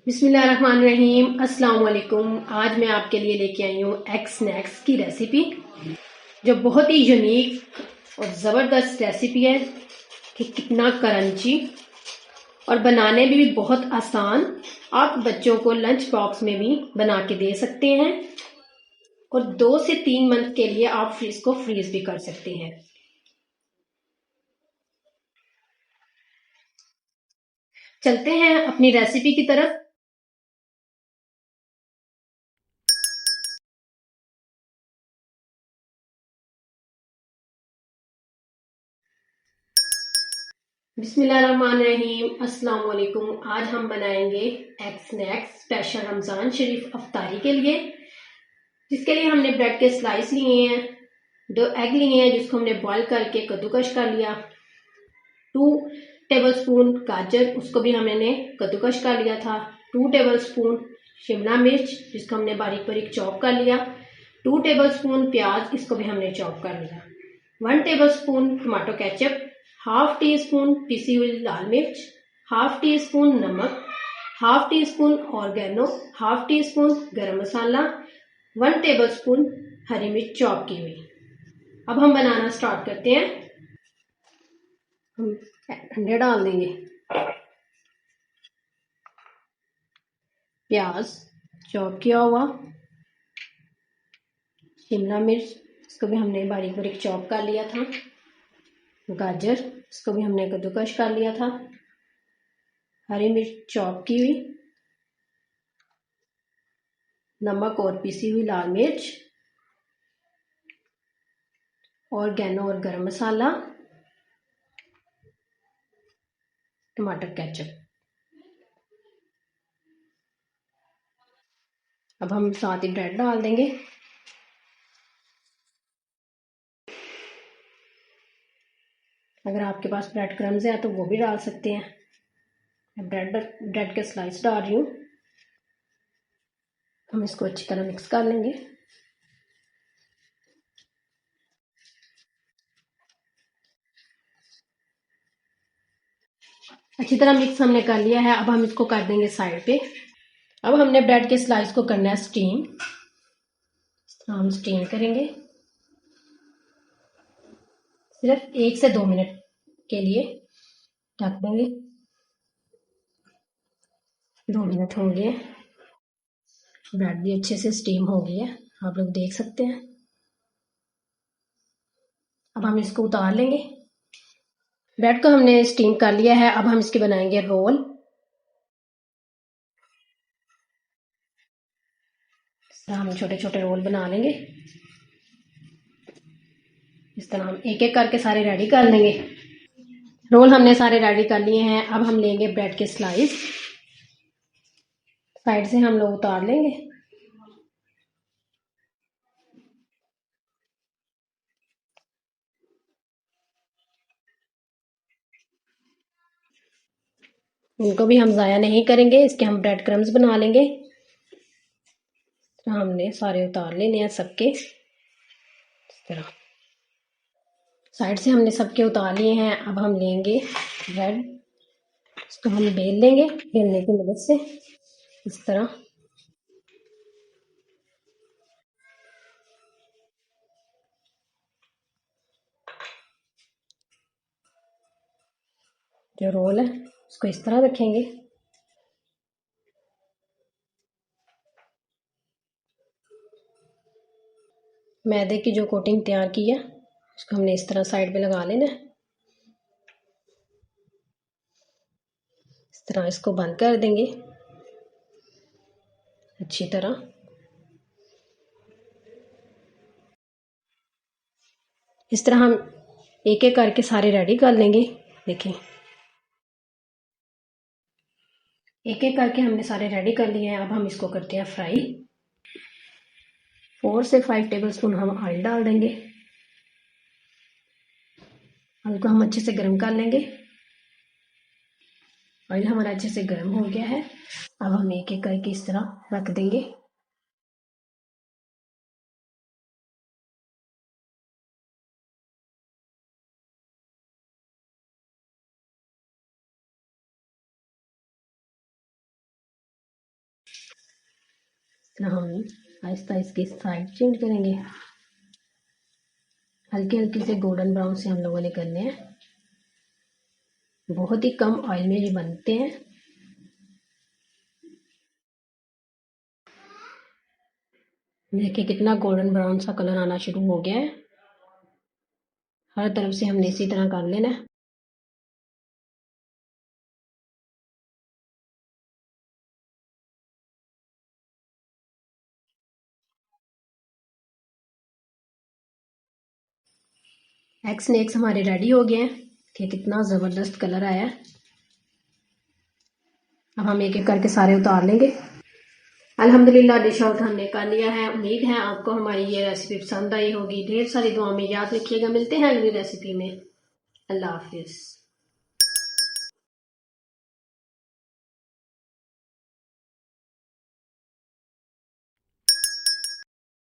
बिस्मिल्लाहिर्रहमानिर्रहीम। अस्सलाम वालेकुम। आज मैं आपके लिए लेके आई हूँ एग स्नैक्स की रेसिपी, जो बहुत ही यूनिक और ज़बरदस्त रेसिपी है कि कितना क्रंची और बनाने में भी बहुत आसान। आप बच्चों को लंच बॉक्स में भी बना के दे सकते हैं और 2 से 3 मंथ के लिए आप इसको फ्रीज भी कर सकते हैं। चलते हैं अपनी रेसिपी की तरफ। बिस्मिल्लाहिर्रहमानिर्रहीम। अस्सलाम वालेकुम। आज हम बनाएंगे एग स्नैक्स स्पेशल रमज़ान शरीफ अफ्तारी के लिए, जिसके लिए हमने ब्रेड के स्लाइस लिए हैं, 2 एग लिए हैं जिसको हमने बॉईल करके कद्दूकश कर लिया, 2 टेबलस्पून गाजर उसको भी हमने कद्दूकश कर लिया था, 2 टेबलस्पून शिमला मिर्च जिसको हमने बारीक बारीक चॉप कर लिया, 2 टेबलस्पून प्याज इसको भी हमने चॉप कर लिया, 1 tablespoon tomato ketchup, half teaspoon पिसी हुई लाल मिर्च, हाफ टी स्पून नमक, half teaspoon oregano, half teaspoon garam masala, 1 tablespoon हरी मिर्च चॉप की हुई। अब हम बनाना स्टार्ट करते हैं। हम अंडे डाल देंगे, प्याज चॉप किया हुआ, शिमला मिर्च इसको भी हमने बारीक बारीक चॉप कर लिया था, गाजर इसको भी हमने कद्दूकश कर लिया था, हरी मिर्च चॉप की हुई, नमक और पिसी हुई लाल मिर्च, ऑर्गेनो और गरम मसाला, टमाटर केचप। अब हम साथ ही ब्रेड डाल देंगे। अगर आपके पास ब्रेड क्रम्स है तो वो भी डाल सकते हैं। मैं ब्रेड के स्लाइस डाल रही हूँ। हम इसको अच्छी तरह मिक्स कर लेंगे। अच्छी तरह मिक्स हमने कर लिया है। अब हम इसको कर देंगे साइड पे। अब हमने ब्रेड के स्लाइस को करना है स्टीम। हम स्टीम करेंगे सिर्फ 1 से 2 मिनट के लिए, ढक देंगे। 2 मिनट हो गए, ब्रेड भी अच्छे से स्टीम हो गई है, आप लोग देख सकते हैं। अब हम इसको उतार लेंगे। ब्रेड को हमने स्टीम कर लिया है। अब हम इसके बनाएंगे रोल। इस तरह हम छोटे छोटे रोल बना लेंगे। इस तरह हम एक एक करके सारे रेडी कर लेंगे। रोल हमने सारे रेडी कर लिए हैं। अब हम लेंगे ब्रेड के स्लाइस, साइड से हम लोग उतार लेंगे। इनको भी हम ज़ाया नहीं करेंगे, इसके हम ब्रेड क्रम्स बना लेंगे। तो हमने सारे उतार लेने हैं सबके। इस तरह साइड से हमने सबके उतार लिए हैं। अब हम लेंगे ब्रेड, इसको हम बेल लेंगे बेलने की मदद से। इस तरह जो रोल है उसको इस तरह रखेंगे। मैदे की जो कोटिंग तैयार की है उसको हमने इस तरह साइड पे लगा लेना है। इस तरह इसको बंद कर देंगे अच्छी तरह। इस तरह हम एक एक करके सारे रेडी कर लेंगे। देखें, एक एक करके हमने सारे रेडी कर लिए हैं। अब हम इसको करते हैं फ्राई। 4 से 5 टेबलस्पून हम ऑयल डाल देंगे। ऑयल को हम अच्छे से गर्म कर लेंगे। ऑयल हमारा अच्छे से गर्म हो गया है। अब हम एक एक करके इस तरह रख देंगे। तरह हम आहिस्ता इसकी साइड चेंज करेंगे। हल्के हल्के से गोल्डन ब्राउन से हम लोगों ने करने हैं। बहुत ही कम ऑयल में ये बनते हैं। देखिए कितना गोल्डन ब्राउन सा कलर आना शुरू हो गया है। हर तरफ से हमने इसी तरह कर लेना है। एग स्नैक्स हमारे रेडी हो गए हैं। देखिए कितना ज़बरदस्त कलर आया है। अब हम एक एक करके सारे उतार लेंगे। अल्हम्दुलिल्लाह डिश आउट हमने कर लिया है। उम्मीद है आपको हमारी ये रेसिपी पसंद आई होगी। ढेर सारी दुआ में याद रखिएगा। मिलते हैं अगली रेसिपी में। अल्लाह हाफिज़।